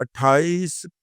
28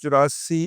84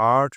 8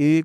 1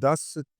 10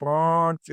5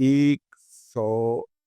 100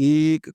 1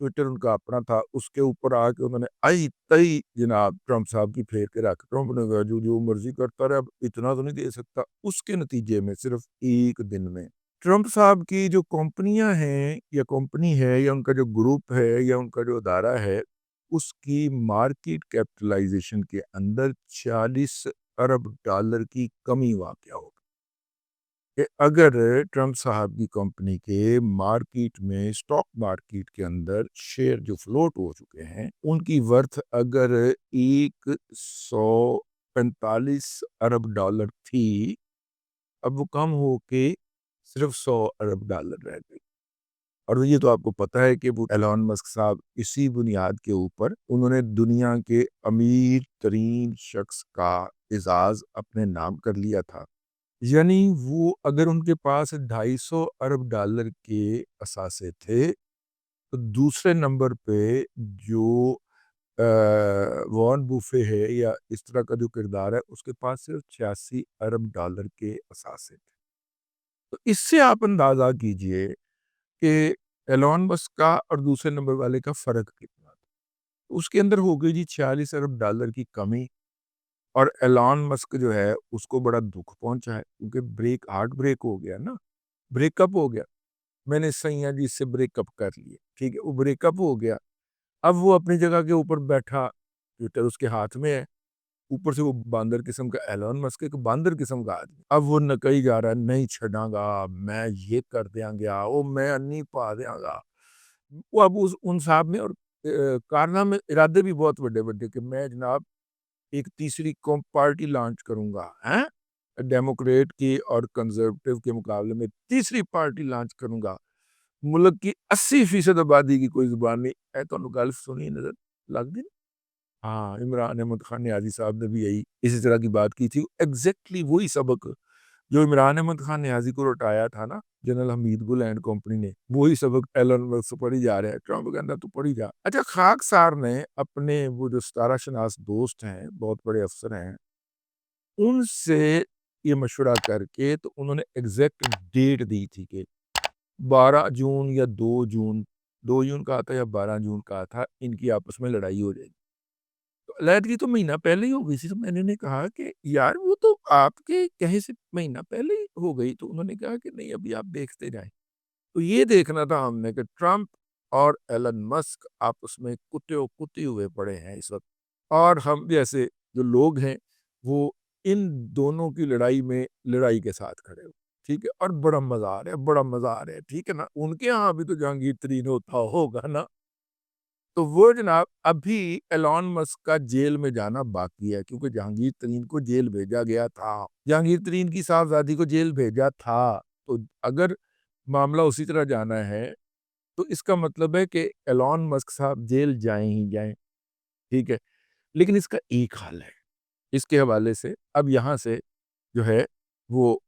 Twitter ان کا اپنا تھا، اس کے اوپر آ کے انہوں نے آئی تئی جناب ٹرمپ صاحب کی پھیر کے رکھ، ٹرمپ نے کہا جو مرضی کرتا رہے، اب اتنا تو نہیں دے سکتا۔ اس کے نتیجے میں صرف ایک دن میں ٹرمپ صاحب کی جو کمپنیاں ہیں یا کمپنی ہے یا ان کا جو گروپ ہے یا ان کا جو ادارہ ہے، اس کی مارکیٹ کیپٹلائزیشن کے اندر 40 ارب ڈالر کی کمی واقع ہو گئی۔ کہ اگر ٹرمپ صاحب کی کمپنی کے مارکیٹ میں اسٹاک مارکیٹ کے اندر شیئر جو فلوٹ ہو چکے ہیں، ان کی ورتھ اگر 145 ارب ڈالر تھی، اب وہ کم ہو کے صرف 100 ارب ڈالر رہ گئی۔ اور یہ تو آپ کو پتہ ہے کہ وہ ایلون مسک صاحب اسی بنیاد کے اوپر انہوں نے دنیا کے امیر ترین شخص کا اعزاز اپنے نام کر لیا تھا۔ یعنی وہ اگر ان کے پاس 250 ارب ڈالر کے اثاثے تھے تو دوسرے نمبر پہ جو وارن بوفے ہے یا اس طرح کا جو کردار ہے، اس کے پاس صرف 86 ارب ڈالر کے اثاثے تھے۔ تو اس سے آپ اندازہ کیجئے کہ ایلون مسک کا اور دوسرے نمبر والے کا فرق کتنا تھا۔ اس کے اندر ہو گئی جی 46 ارب ڈالر کی کمی، اور ایلون مسک جو ہے اس کو بڑا دکھ پہنچا ہے، کیونکہ ہارٹ بریک ہو گیا نا، بریک اپ ہو گیا۔ میں نے سیاں جی سے بریک اپ کر لیے، ٹھیک ہے، وہ بریک اپ ہو گیا۔ اب وہ اپنی جگہ کے اوپر بیٹھا، ٹویٹر اس کے ہاتھ میں ہے، اوپر سے وہ باندر قسم کا ایلون مسک ایک باندر قسم کا آدمی، اب وہ نکئی جا رہا ہے، نہیں چھڑاں گا، میں یہ کر دیاں گیا، وہ میں انی پا دیاں گا۔ وہ اب ان صاحب میں اور کارنامے ارادے بھی بہت بڑے بڑے کہ میں جناب ایک تیسری پارٹی لانچ کروں گا، ڈیموکریٹ کی اور کنزرویٹو کے مقابلے میں تیسری پارٹی لانچ کروں گا، ملک کی 80% آبادی کی کوئی زبان نہیں ہے تو گل سنی نظر لگ دی۔ ہاں، عمران احمد خان نیازی صاحب نے بھی یہی اسی طرح کی بات کی تھی، ایگزیکٹلی وہی سبق جو عمران احمد خان نیازی کو رٹایا تھا نا general Hamid Gul and company نے، وہی سبق ایلن مسک سے پڑھی جا رہا ہے، ٹرمپ کے اندر تو پڑھی جا۔ اچھا، خاک سار نے اپنے وہ جو ستارہ شناس دوست ہیں، بہت بڑے افسر ہیں، ان سے یہ مشورہ کر کے تو انہوں نے ایگزیکٹ ڈیٹ دی تھی کہ 12 جون یا 2 جون کہا تھا یا 12 جون کہا تھا، ان کی آپس میں لڑائی ہو جائے گی۔ تو علیحدگی تو مہینہ پہلے ہی ہو گئی تھی، تو میں نے کہا کہ یار وہ تو آپ کے کہے سے مہینہ پہلے ہی ہو گئی، تو انہوں نے کہا کہ نہیں ابھی آپ دیکھتے جائیں۔ تو یہ دیکھنا تھا ہم نے کہ ٹرمپ اور ایلن مسک آپس میں کتے ہوئے پڑے ہیں اس وقت، اور ہم جیسے جو لوگ ہیں وہ ان دونوں کی لڑائی میں لڑائی کے ساتھ کھڑے ہو، ٹھیک ہے، اور بڑا مزہ آ رہا ہے، بڑا مزہ آ رہا ہے، ٹھیک ہے نا۔ ان کے ہاں بھی تو جہانگیر ترین ہوتا ہوگا نا، تو وہ جناب ابھی ایلون مسک کا جیل میں جانا باقی ہے، کیونکہ جہانگیر ترین کو جیل بھیجا گیا تھا، جہانگیر ترین کی صاحبزادی کو جیل بھیجا تھا۔ تو اگر معاملہ اسی طرح جانا ہے تو اس کا مطلب ہے کہ ایلون مسک صاحب جیل جائیں ہی جائیں، ٹھیک ہے۔ لیکن اس کا ایک حل ہے، اس کے حوالے سے اب یہاں سے جو ہے وہ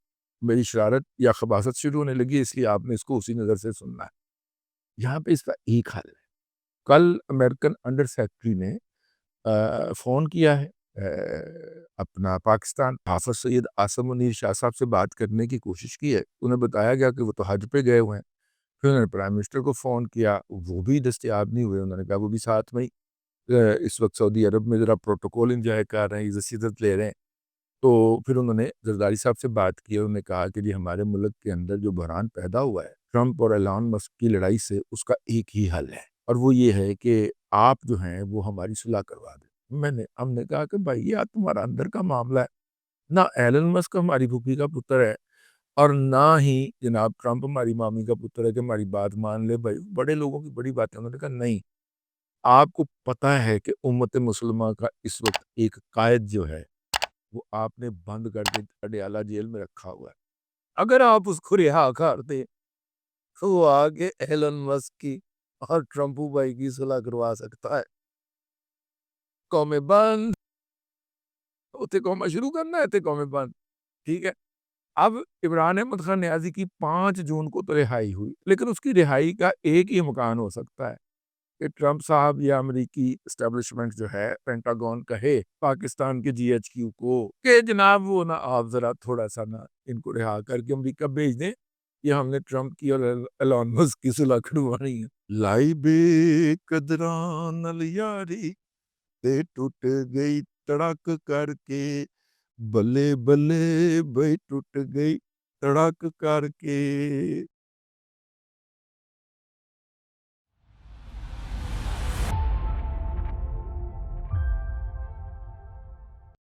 میری شرارت یا خباثت شروع ہونے لگی، اس لیے آپ نے اس کو اسی نظر سے سننا ہے۔ یہاں پہ اس کا ایک حل ہے۔ کل امریکن انڈر سیکرٹری نے فون کیا ہے اپنا پاکستان حافظ سید عاصم منیر شاہ صاحب سے بات کرنے کی کوشش کی ہے، انہیں بتایا گیا کہ وہ تو حج پہ گئے ہوئے ہیں۔ پھر انہوں نے پرائم منسٹر کو فون کیا، وہ بھی دستیاب نہیں ہوئے، انہوں نے کہا وہ بھی ساتھ میں اس وقت سعودی عرب میں ذرا پروٹوکول انجوائے کر رہے ہیں، عزت لے رہے ہیں۔ تو پھر انہوں نے زرداری صاحب سے بات کی، انہوں نے کہا کہ جی ہمارے ملک کے اندر جو بحران پیدا ہوا ہے ٹرمپ اور ایلون مسک کی لڑائی سے، اس کا ایک ہی حل ہے، اور وہ یہ ہے کہ آپ جو ہیں وہ ہماری صلح کروا دیں۔ ہم نے کہا کہ بھائی یہ تمہارا اندر کا معاملہ ہے، نہ ایلن مسک ہماری پھوپھی کا پتر ہے اور نہ ہی جناب ٹرمپ ہماری مامی کا پتر ہے کہ ہماری بات مان لے۔ بھائی بڑے لوگوں کی بڑی باتیں، انہوں نے کہا نہیں، آپ کو پتہ ہے کہ امت مسلمہ کا اس وقت ایک قائد جو ہے وہ آپ نے بند کر کے اڈیالہ جیل میں رکھا ہوا ہے، اگر آپ اس کو رہا کر دیں تو وہ آگے ایلن مسک کی اور ٹرمپو بھائی کی صلح کروا سکتا ہے۔ قومیں بند ہوتے قومیں شروع کرنا ہے، قومیں بند، ٹھیک ہے۔ اب عمران احمد خان نیازی کی 5 جون کو تو رہائی ہوئی، لیکن اس کی رہائی کا ایک ہی مکان ہو سکتا ہے کہ ٹرمپ صاحب یا امریکی اسٹیبلشمنٹ جو ہے پینٹاگون کہے پاکستان کے جی ایچ کیو کو کہ جناب وہ نا آپ ذرا تھوڑا سا نا ان کو رہا کر کے امریکہ بھیج دیں، یہ ہم نے ٹرمپ کی اور ایلون مسک کی صلح کروانی ہے۔ ਲਾਈ ਬੇਕਦਰਾਂ ਨਾਲ ਯਾਰੀ ਤੇ ਟੁੱਟ ਗਈ ਤੜਕ ਕਰਕੇ, ਬੱਲੇ ਬੱਲੇ ਬਈ ਟੁੱਟ ਗਈ ਤੜਕ ਕਰਕੇ।